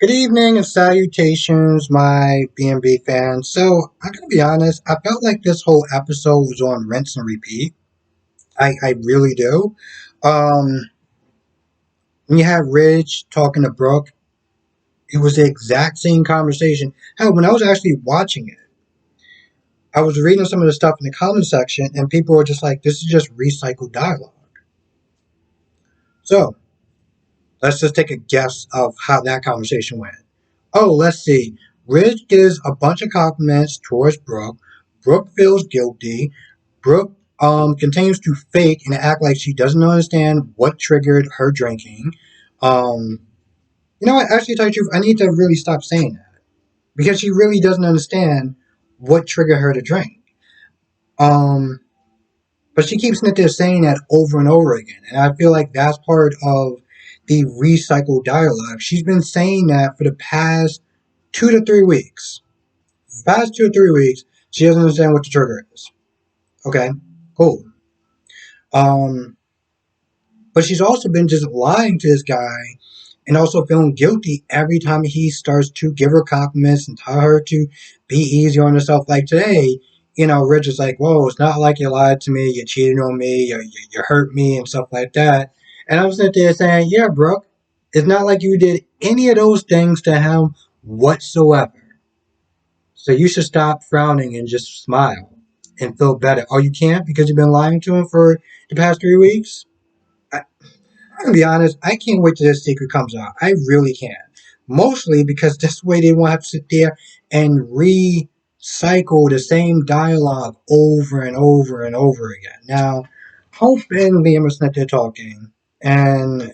Good evening and salutations, my B&B fans. So, I'm gonna be honest, I felt like this whole episode was on rinse and repeat. I really do. Um, when you had Ridge talking to Brooke, it was the exact same conversation. Hell, when I was actually watching it, I was reading some of the stuff in the comment section, and people were just like, this is just recycled dialogue. So, let's just take a guess of how that conversation went. Oh, let's see. Ridge gives a bunch of compliments towards Brooke. Brooke feels guilty. Brooke continues to fake and act like she doesn't understand what triggered her drinking. Um, you know what? Actually, to tell you the truth, I need to really stop saying that because she really doesn't understand what triggered her to drink. Um, but she keeps saying that over and over again, and I feel like that's part of the recycled dialogue. She's been saying that for the past 2 to 3 weeks. Past 2 or 3 weeks, she doesn't understand what the trigger is. Okay, cool. Um, but she's also been just lying to this guy and also feeling guilty every time he starts to give her compliments and tell her to be easy on herself. Like today, Rich is like, whoa, it's not like you lied to me, you cheated on me, you hurt me, and stuff like that. And I'm sitting there saying, yeah, Brooke, it's not like you did any of those things to him whatsoever. So you should stop frowning and just smile and feel better. Oh, you can't because you've been lying to him for the past 3 weeks? I'm gonna be honest, I can't wait till this secret comes out. I really can. Mostly because this way they won't have to sit there and recycle the same dialogue over and over and over again. Now, Hope and Liam are sitting there talking, and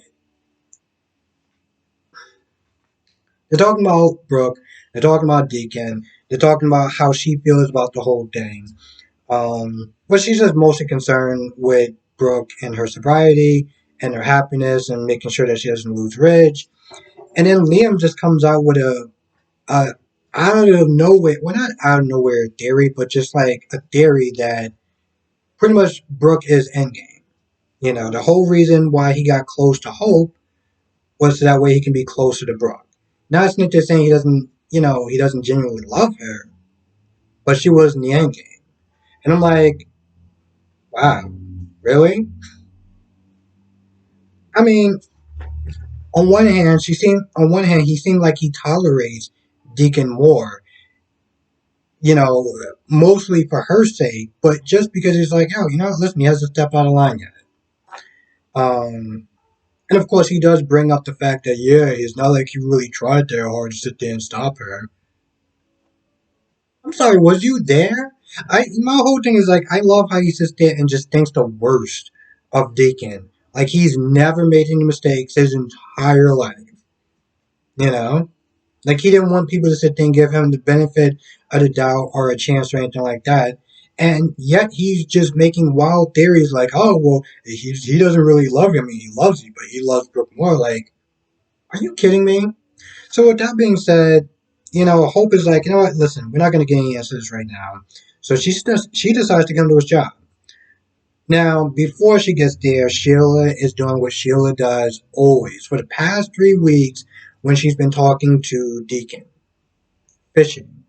they're talking about Brooke, they're talking about Deacon, they're talking about how she feels about the whole thing. But she's just mostly concerned with Brooke and her sobriety and her happiness and making sure that she doesn't lose Ridge. And then Liam just comes out with a out of nowhere, well, not out of nowhere theory, but just like a theory that pretty much Brooke is endgame. The whole reason why he got close to Hope was so that way he can be closer to Brooke. Not just saying he doesn't genuinely love her, but she was in the endgame. And I'm like, wow, really? I mean, on one hand he seemed like he tolerates Deacon more, mostly for her sake, but just because he's like, oh, listen, he hasn't stepped out of line yet. Um, and of course he does bring up the fact that yeah, it's not like he really tried there hard to sit there and stop her. I'm sorry, was you there? My whole thing is like I love how he sits there and just thinks the worst of Deacon. Like he's never made any mistakes his entire life. You know? Like he didn't want people to sit there and give him the benefit of the doubt or a chance or anything like that. And yet he's just making wild theories like, oh well, he doesn't really love you. I mean, he loves you, but he loves Brooke more. Like, are you kidding me? So with that being said, Hope is like, you know what? Listen, we're not going to get any answers right now. So she decides to come to his job. Now, before she gets there, Sheila is doing what Sheila does always for the past 3 weeks when she's been talking to Deacon, fishing,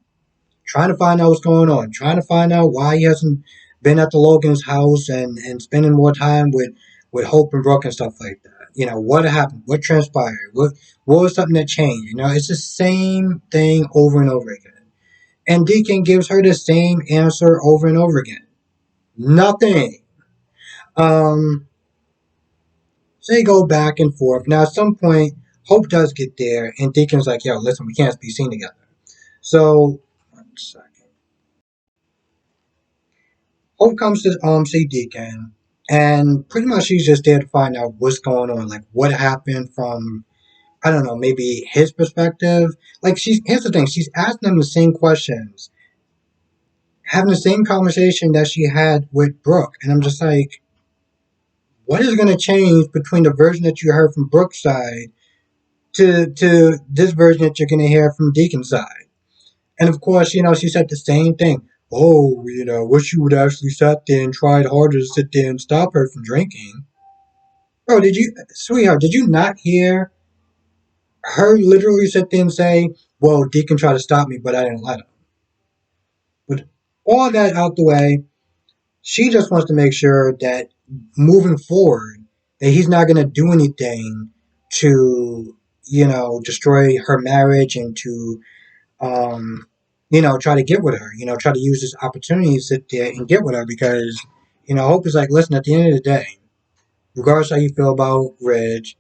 trying to find out what's going on, trying to find out why he hasn't been at the Logan's house and spending more time with Hope and Brooke and stuff like that. What happened, what transpired, what was something that changed. It's the same thing over and over again. And Deacon gives her the same answer over and over again. Nothing. Um, so they go back and forth. Now, at some point, Hope does get there, and Deacon's like, yo, listen, we can't be seen together. So, 1 second. Hope comes to see Deacon, and pretty much she's just there to find out what's going on, like what happened from I don't know, maybe his perspective. Like here's the thing, she's asking him the same questions, having the same conversation that she had with Brooke, and I'm just like, what is going to change between the version that you heard from Brooke's side to this version that you're going to hear from Deacon's side? And of course, she said the same thing. Oh, wish you would actually sat there and tried harder to sit there and stop her from drinking. Bro, sweetheart, did you not hear her literally sit there and say, well, Deacon tried to stop me, but I didn't let him. With all that out the way, she just wants to make sure that moving forward, that he's not going to do anything to, destroy her marriage and to, try to get with her, try to use this opportunity to sit there and get with her because, Hope is like, listen, at the end of the day, regardless how you feel about Ridge,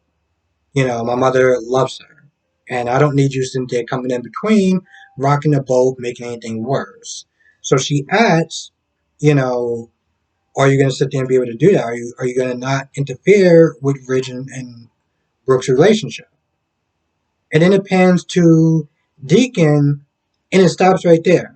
my mother loves her. And I don't need you sitting there coming in between, rocking the boat, making anything worse. So she asks, you know, are you going to sit there and be able to do that? Are you going to not interfere with Ridge and Brooke's relationship? And then it pans to Deacon, and it stops right there.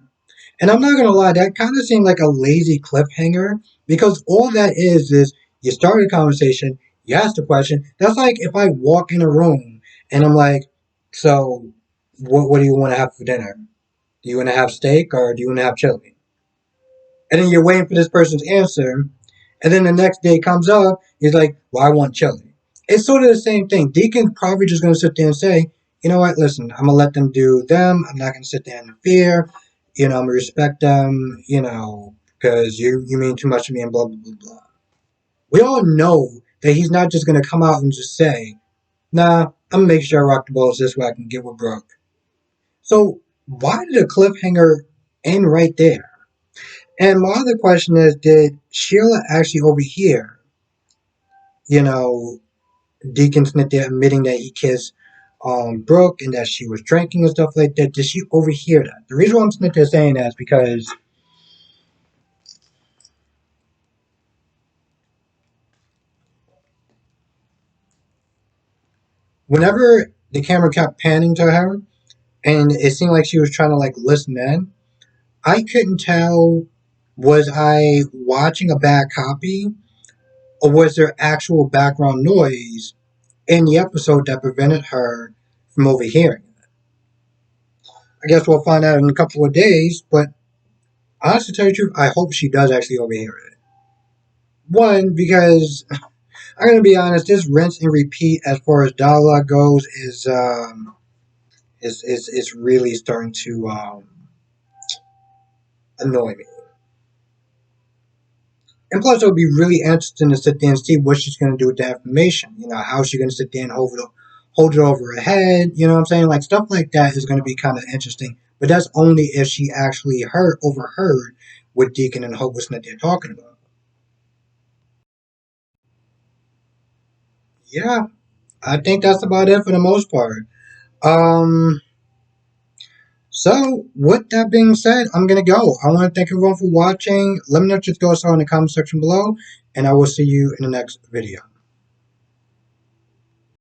And I'm not gonna lie, that kind of seemed like a lazy cliffhanger because all that is you start a conversation, you ask the question. That's like if I walk in a room and I'm like, so what do you want to have for dinner? Do you want to have steak or do you want to have chili? And then you're waiting for this person's answer, and then the next day comes up, he's like, well, I want chili. It's sort of the same thing. Deacon's probably just gonna sit there and say, you know what, listen, I'm gonna let them do them. I'm not gonna sit there and interfere. I'm gonna respect them, because you mean too much to me and blah blah blah blah. We all know that he's not just gonna come out and just say, nah, I'm gonna make sure I rock the balls this way I can get with Brooke. So why did the cliffhanger end right there? And my other question is, did Sheila actually overhear, you know, Deacon Smith there admitting that he kissed Brooke and that she was drinking and stuff like that? Did she overhear that? The reason why I'm Smith there saying that is because whenever the camera kept panning to her and it seemed like she was trying to like listen in, I couldn't tell, was I watching a bad copy or was there actual background noise in the episode that prevented her from overhearing. I guess we'll find out in a couple of days, but honestly, to tell you the truth, I hope she does actually overhear it. One, because I'm gonna be honest, this rinse and repeat as far as dialogue goes is really starting to annoy me. And plus, it would be really interesting to sit there and see what she's gonna do with that information. How she's gonna sit there and hold it over her head. You know what I'm saying? Like stuff like that is gonna be kind of interesting. But that's only if she actually overheard what Deacon and Hope was that they're talking about. Yeah, I think that's about it for the most part. Um, so with that being said, I'm gonna go. I want to thank everyone for watching. Let me know what your thoughts are in the comment section below, and I will see you in the next video.